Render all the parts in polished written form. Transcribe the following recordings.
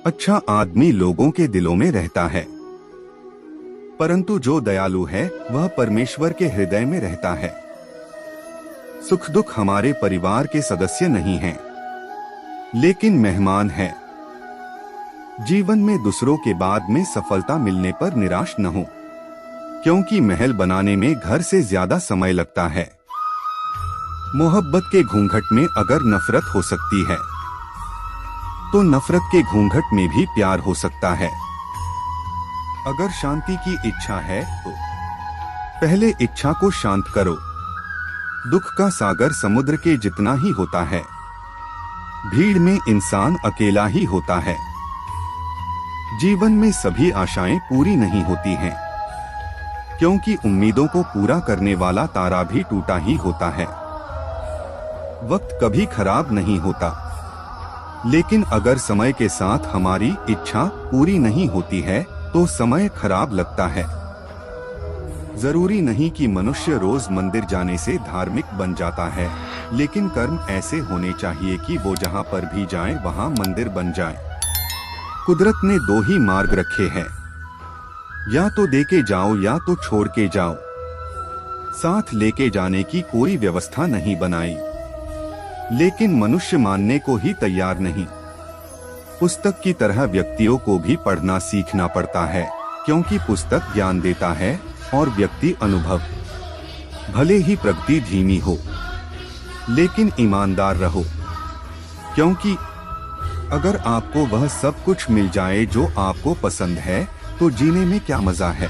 अच्छा आदमी लोगों के दिलों में रहता है, परंतु जो दयालु है वह परमेश्वर के हृदय में रहता है। सुख दुख हमारे परिवार के सदस्य नहीं हैं, लेकिन मेहमान हैं। जीवन में दूसरों के बाद में सफलता मिलने पर निराश न हो, क्योंकि महल बनाने में घर से ज्यादा समय लगता है। मोहब्बत के घूंघट में अगर नफरत हो सकती है, तो नफरत के घूंघट में भी प्यार हो सकता है। अगर शांति की इच्छा है तो पहले इच्छा को शांत करो। दुख का सागर समुद्र के जितना ही होता है, भीड़ में इंसान अकेला ही होता है। जीवन में सभी आशाएं पूरी नहीं होती हैं, क्योंकि उम्मीदों को पूरा करने वाला तारा भी टूटा ही होता है। वक्त कभी खराब नहीं होता, लेकिन अगर समय के साथ हमारी इच्छा पूरी नहीं होती है तो समय खराब लगता है। जरूरी नहीं कि मनुष्य रोज मंदिर जाने से धार्मिक बन जाता है, लेकिन कर्म ऐसे होने चाहिए कि वो जहाँ पर भी जाए वहाँ मंदिर बन जाए। कुदरत ने दो ही मार्ग रखे हैं, या तो देके जाओ या तो छोड़ के जाओ। साथ लेके जाने की कोई व्यवस्था नहीं बनाई, लेकिन मनुष्य मानने को ही तैयार नहीं। पुस्तक की तरह व्यक्तियों को भी पढ़ना सीखना पड़ता है, क्योंकि पुस्तक ज्ञान देता है और व्यक्ति अनुभव। भले ही प्रगति धीमी हो, लेकिन ईमानदार रहो, क्योंकि अगर आपको वह सब कुछ मिल जाए जो आपको पसंद है तो जीने में क्या मजा है।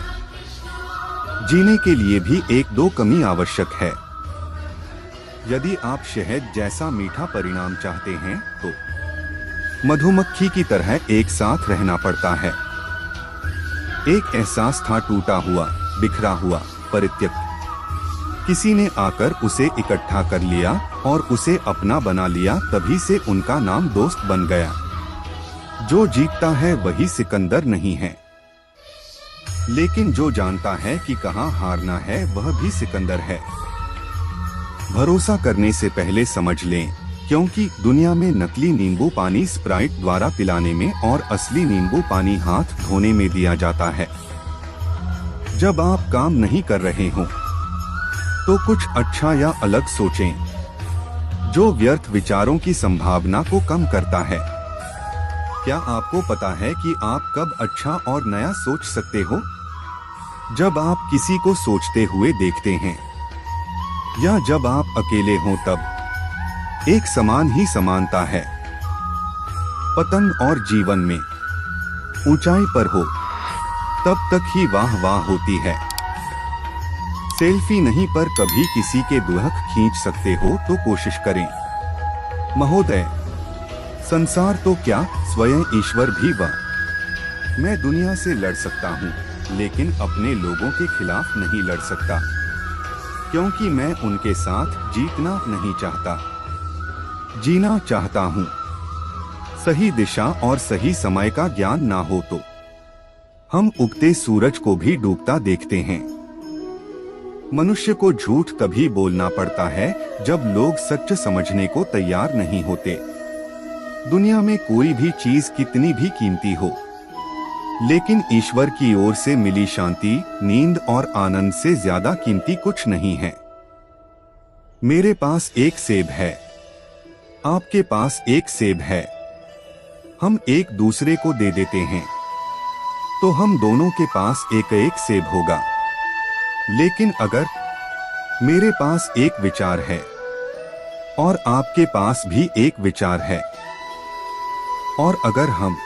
जीने के लिए भी एक दो कमी आवश्यक है। यदि आप शहद जैसा मीठा परिणाम चाहते हैं तो मधुमक्खी की तरह एक साथ रहना पड़ता है। एक एहसास था टूटा हुआ, बिखरा हुआ, परित्यक्त। किसी ने आकर उसे इकट्ठा कर लिया और उसे अपना बना लिया, तभी से उनका नाम दोस्त बन गया। जो जीतता है वही सिकंदर नहीं है, लेकिन जो जानता है कि कहाँ हारना है वह भी सिकंदर है। भरोसा करने से पहले समझ लें, क्योंकि दुनिया में नकली नींबू पानी स्प्राइट द्वारा पिलाने में और असली नींबू पानी हाथ धोने में दिया जाता है। जब आप काम नहीं कर रहे हो तो कुछ अच्छा या अलग सोचें, जो व्यर्थ विचारों की संभावना को कम करता है। क्या आपको पता है कि आप कब अच्छा और नया सोच सकते हो? जब आप किसी को सोचते हुए देखते हैं, या जब आप अकेले हों तब। एक समान ही समानता है। पतन और जीवन में ऊंचाई पर हो तब तक ही वाह वाह होती है। सेल्फी नहीं पर कभी किसी के दुहक खींच सकते हो तो कोशिश करें। महोदय, संसार तो क्या स्वयं ईश्वर भी वह। मैं दुनिया से लड़ सकता हूँ, लेकिन अपने लोगों के खिलाफ नहीं लड़ सकता, क्योंकि मैं उनके साथ जीतना नहीं चाहता, जीना चाहता हूँ। सही दिशा और सही समय का ज्ञान ना हो तो हम उगते सूरज को भी डूबता देखते हैं। मनुष्य को झूठ तभी बोलना पड़ता है जब लोग सच समझने को तैयार नहीं होते। दुनिया में कोई भी चीज कितनी भी कीमती हो, लेकिन ईश्वर की ओर से मिली शांति, नींद और आनंद से ज्यादा कीमती कुछ नहीं है। मेरे पास एक सेब है, आपके पास एक सेब है। हम एक दूसरे को दे देते हैं तो हम दोनों के पास एक एक सेब होगा। लेकिन अगर मेरे पास एक विचार है और आपके पास भी एक विचार है, और अगर हम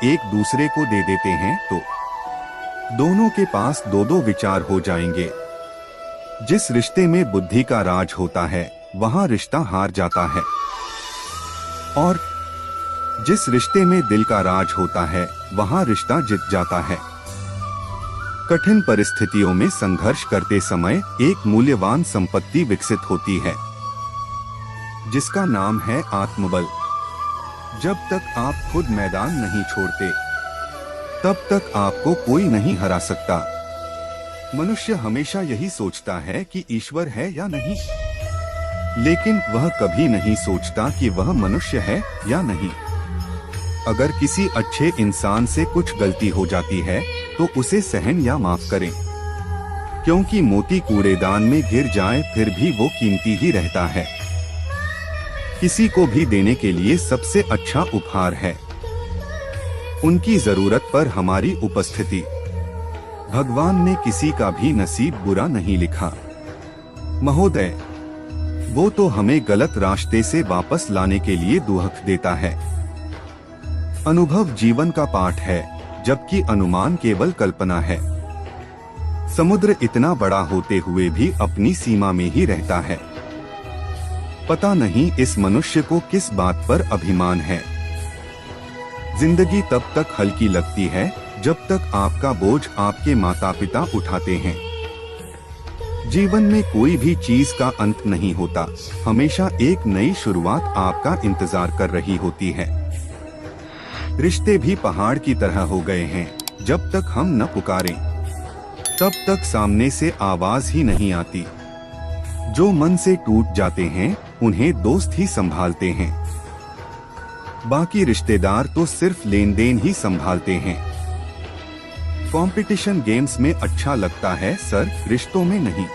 एक दूसरे को दे देते हैं तो दोनों के पास दो दो विचार हो जाएंगे। जिस रिश्ते में बुद्धि का राज होता है वहां रिश्ता हार जाता है, और जिस रिश्ते में दिल का राज होता है वहां रिश्ता जीत जाता है। कठिन परिस्थितियों में संघर्ष करते समय एक मूल्यवान संपत्ति विकसित होती है, जिसका नाम है आत्मबल। जब तक आप खुद मैदान नहीं छोड़ते, तब तक आपको कोई नहीं हरा सकता। मनुष्य हमेशा यही सोचता है कि ईश्वर है या नहीं, लेकिन वह कभी नहीं सोचता कि वह मनुष्य है या नहीं। अगर किसी अच्छे इंसान से कुछ गलती हो जाती है तो उसे सहन या माफ करें, क्योंकि मोती कूड़ेदान में गिर जाए फिर भी वो कीमती ही रहता है। किसी को भी देने के लिए सबसे अच्छा उपहार है उनकी जरूरत पर हमारी उपस्थिति। भगवान ने किसी का भी नसीब बुरा नहीं लिखा महोदय, वो तो हमें गलत रास्ते से वापस लाने के लिए दुहक देता है। अनुभव जीवन का पाठ है, जबकि अनुमान केवल कल्पना है। समुद्र इतना बड़ा होते हुए भी अपनी सीमा में ही रहता है। पता नहीं इस मनुष्य को किस बात पर अभिमान है। जिंदगी तब तक हल्की लगती है जब तक आपका बोझ आपके माता पिता उठाते हैं। जीवन में कोई भी चीज का अंत नहीं होता, हमेशा एक नई शुरुआत आपका इंतजार कर रही होती है। रिश्ते भी पहाड़ की तरह हो गए हैं, जब तक हम न पुकारें तब तक सामने से आवाज ही नहीं आती। जो मन से टूट जाते हैं उन्हें दोस्त ही संभालते हैं, बाकी रिश्तेदार तो सिर्फ लेन देन ही संभालते हैं। कंपटीशन गेम्स में अच्छा लगता है सर, रिश्तों में नहीं।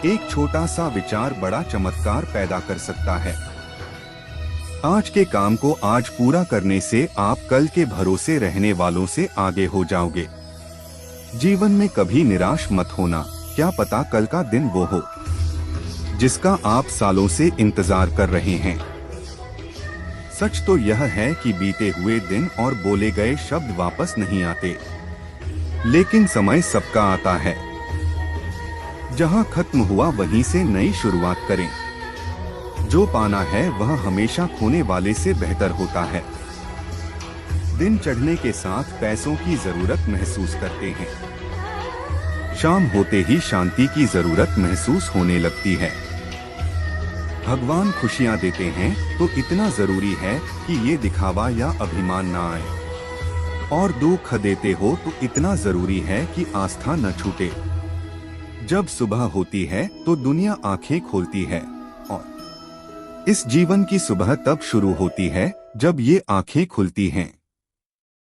एक छोटा सा विचार बड़ा चमत्कार पैदा कर सकता है। आज के काम को आज पूरा करने से आप कल के भरोसे रहने वालों से आगे हो जाओगे। जीवन में कभी निराश मत होना, क्या पता कल का दिन वो हो जिसका आप सालों से इंतजार कर रहे हैं। सच तो यह है कि बीते हुए दिन और बोले गए शब्द वापस नहीं आते, लेकिन समय सबका आता है। जहां खत्म हुआ वहीं से नई शुरुआत करें। जो पाना है वह हमेशा खोने वाले से बेहतर होता है। दिन चढ़ने के साथ पैसों की जरूरत महसूस करते हैं, शाम होते ही शांति की जरूरत महसूस होने लगती है। भगवान खुशियां देते हैं तो इतना जरूरी है कि ये दिखावा या अभिमान ना आए, और दुख देते हो तो इतना जरूरी है कि आस्था न छूटे। जब सुबह होती है तो दुनिया आंखें खोलती है, और इस जीवन की सुबह तब शुरू होती है जब ये आंखें खुलती हैं।